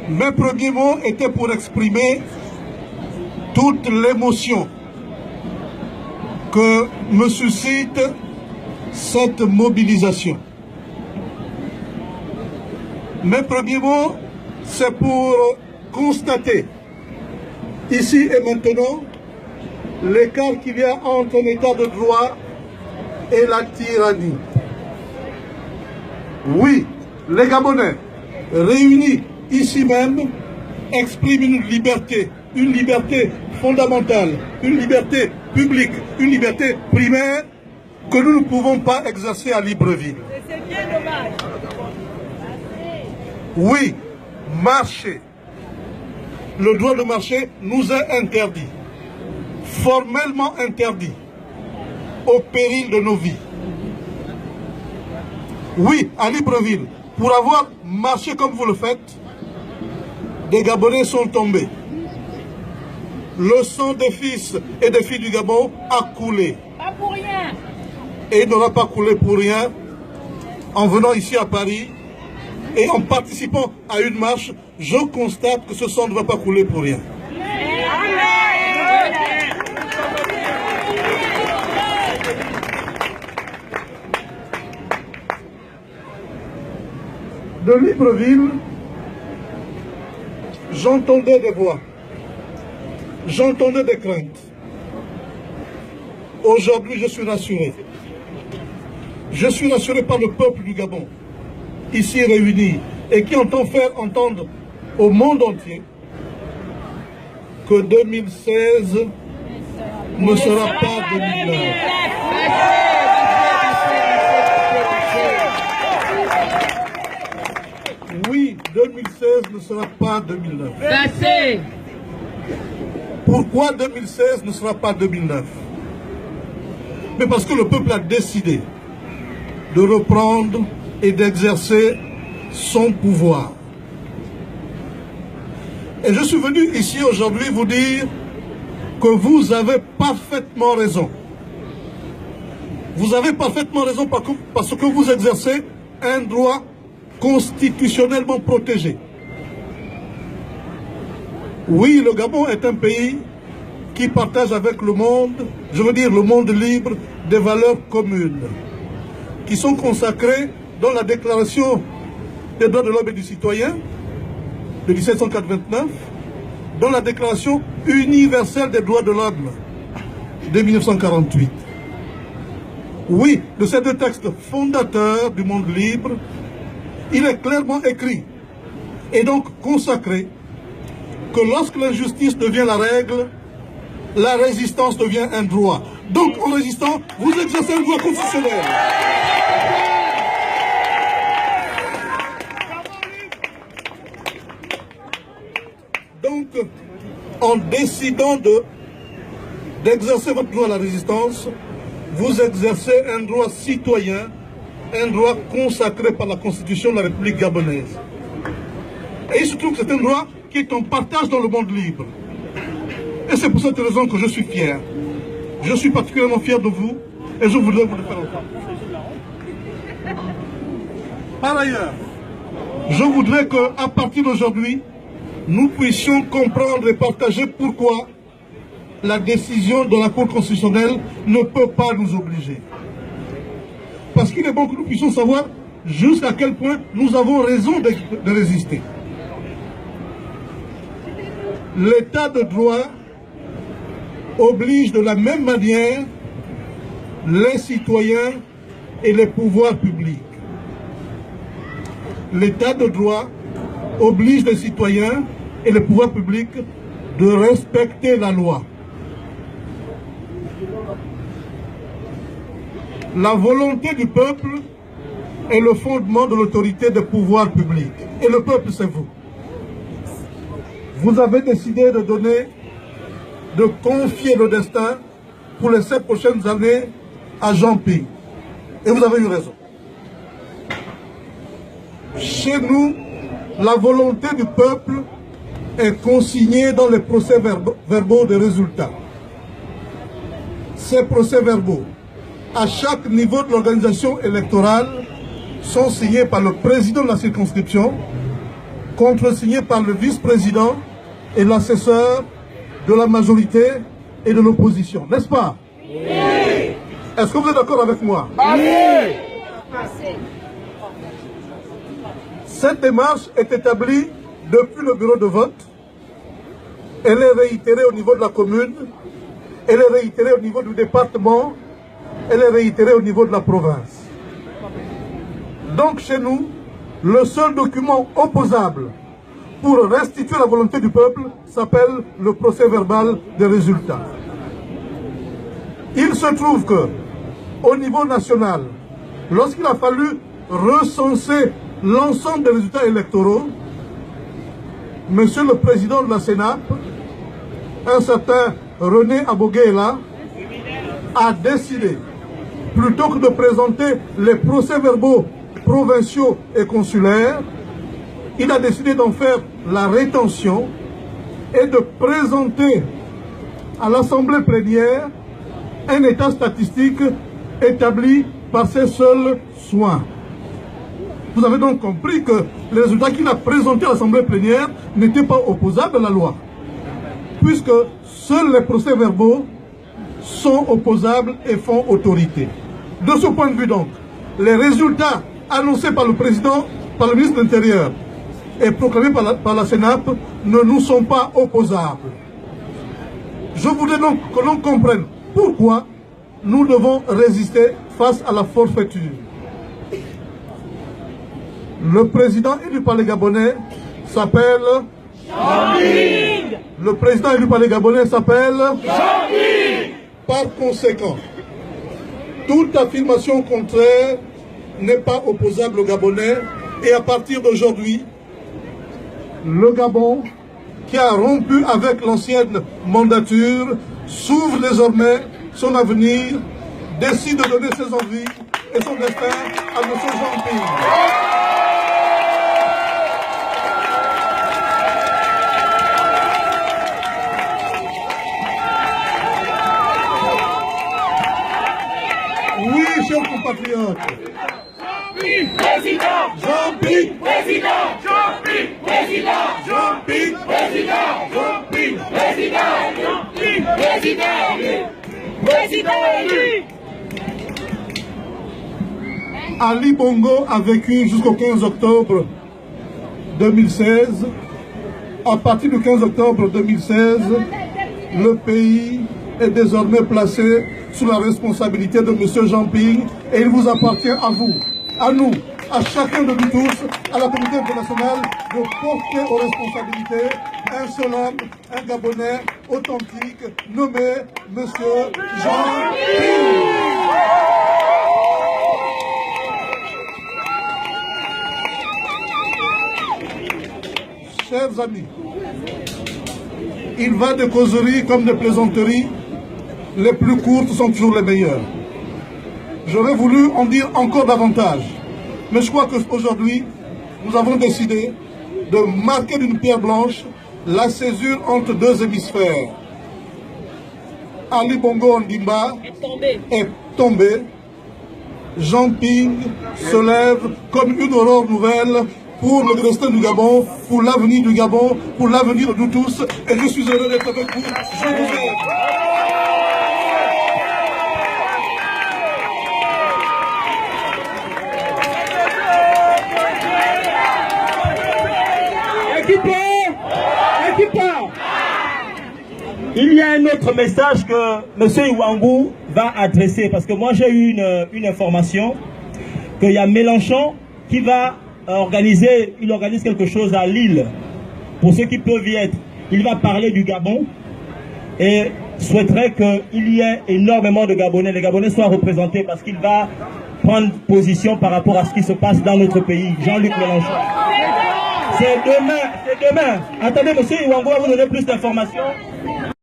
Mes premiers mots étaient pour exprimer toute l'émotion que me suscite cette mobilisation. Mes premiers mots, c'est pour constater, ici et maintenant, l'écart qu'il y a entre un état de droit et la tyrannie. Oui, les Gabonais, réunis ici même, expriment une liberté fondamentale, une liberté publique, une liberté primaire que nous ne pouvons pas exercer à Libreville. C'est bien dommage. Oui, marcher. Le droit de marcher nous est interdit, formellement interdit, au péril de nos vies. Oui, à Libreville, pour avoir marché comme vous le faites, des Gabonais sont tombés. Le sang des fils et des filles du Gabon a coulé. Pas pour rien. Et il n'aura pas coulé pour rien en venant ici à Paris et en participant à une marche. Je constate que ce sang ne va pas couler pour rien. De Libreville, j'entendais des voix, j'entendais des craintes. Aujourd'hui, je suis rassuré. Je suis rassuré par le peuple du Gabon, ici réuni, et qui entend faire entendre au monde entier que 2016 ne sera pas 2009. Oui, 2016 ne sera pas 2009. Pourquoi 2016 ne sera pas 2009? Mais parce que le peuple a décidé de reprendre et d'exercer son pouvoir. Et je suis venu ici aujourd'hui vous dire que vous avez parfaitement raison. Vous avez parfaitement raison parce que vous exercez un droit constitutionnellement protégé. Oui, le Gabon est un pays qui partage avec le monde, je veux dire le monde libre, des valeurs communes, qui sont consacrées dans la Déclaration des droits de l'homme et du citoyen de 1789, dans la Déclaration universelle des droits de l'homme de 1948. Oui, de ces deux textes fondateurs du monde libre, il est clairement écrit et donc consacré que lorsque l'injustice devient la règle, la résistance devient un droit. Donc en résistant, vous exercez un droit constitutionnel. Donc, en décidant d'exercer votre droit à la résistance, vous exercez un droit citoyen, un droit consacré par la Constitution de la République gabonaise. Et il se trouve que c'est un droit qui est en partage dans le monde libre. Et c'est pour cette raison que je suis fier. Je suis particulièrement fier de vous et je voudrais vous le faire entendre. Par ailleurs, je voudrais qu'à partir d'aujourd'hui, nous puissions comprendre et partager pourquoi la décision de la Cour constitutionnelle ne peut pas nous obliger. Parce qu'il est bon que nous puissions savoir jusqu'à quel point nous avons raison de résister. L'état de droit oblige de la même manière les citoyens et les pouvoirs publics. L'état de droit oblige les citoyens et les pouvoirs publics de respecter la loi. La volonté du peuple est le fondement de l'autorité des pouvoirs publics. Et le peuple, c'est vous. Vous avez décidé de confier le destin pour les 7 prochaines années à Jean-Pi. Et vous avez eu raison. Chez nous, la volonté du peuple est consignée dans les procès-verbaux des résultats. Ces procès-verbaux, à chaque niveau de l'organisation électorale, sont signés par le président de la circonscription, contresigné par le vice-président et l'assesseur de la majorité et de l'opposition, n'est-ce pas? Oui. Est-ce que vous êtes d'accord avec moi? Oui. Cette démarche est établie depuis le bureau de vote. Elle est réitérée au niveau de la commune, elle est réitérée au niveau du département, elle est réitérée au niveau de la province. Donc chez nous, le seul document opposable pour restituer la volonté du peuple s'appelle le procès-verbal des résultats. Il se trouve que, au niveau national, lorsqu'il a fallu recenser l'ensemble des résultats électoraux, Monsieur le Président de la Sénat, un certain René Aboguela, a décidé, plutôt que de présenter les procès-verbaux provinciaux et consulaires, il a décidé d'en faire la rétention et de présenter à l'Assemblée plénière un état statistique établi par ses seuls soins. Vous avez donc compris que les résultats qu'il a présentés à l'Assemblée plénière n'étaient pas opposables à la loi, puisque seuls les procès-verbaux sont opposables et font autorité. De ce point de vue donc, les résultats annoncés par le président, par le ministre de l'Intérieur et proclamés par la Sénat ne nous sont pas opposables. Je voudrais donc que l'on comprenne pourquoi nous devons résister face à la forfaiture. Le président élu par les Gabonais s'appelle Jean-Ping. Le président élu par les Gabonais s'appelle Jean-Ping. Par conséquent, toute affirmation contraire n'est pas opposable aux Gabonais et à partir d'aujourd'hui, le Gabon, qui a rompu avec l'ancienne mandature, s'ouvre désormais son avenir, décide de donner ses envies et son destin à M. Jean-Ping. Oui, chers compatriotes. Jean-Ping, président. Jean-Ping, président. Jean-Ping, président. Jean-Ping, président. Jean-Ping, président. Jean-Ping, président. Président élu. Ali Bongo a vécu jusqu'au 15 octobre 2016. À partir du 15 octobre 2016, le pays est désormais placé sous la responsabilité de M. Jean-Ping et il vous appartient à vous, à nous, à chacun de nous tous, à la communauté internationale de porter aux responsabilités un seul homme, un Gabonais authentique nommé M. Jean-Ping. Chers amis, il va de causeries comme de plaisanteries. Les plus courtes sont toujours les meilleures. J'aurais voulu en dire encore davantage. Mais je crois qu'aujourd'hui, nous avons décidé de marquer d'une pierre blanche la césure entre deux hémisphères. Ali Bongo Ondimba est tombé. Jean-Ping se lève comme une aurore nouvelle pour le destin du Gabon, pour l'avenir du Gabon, pour l'avenir de nous tous. Et je suis heureux d'être avec vous. Je vous aime. Il y a un autre message que M. Iwangou va adresser, parce que moi j'ai eu une information qu'il y a Mélenchon qui va organise quelque chose à Lille. Pour ceux qui peuvent y être, il va parler du Gabon et souhaiterait qu'il y ait énormément de Gabonais. Les Gabonais soient représentés parce qu'il va prendre position par rapport à ce qui se passe dans notre pays. Jean-Luc Mélenchon. C'est demain. Attendez, M. Iwangou va vous donner plus d'informations.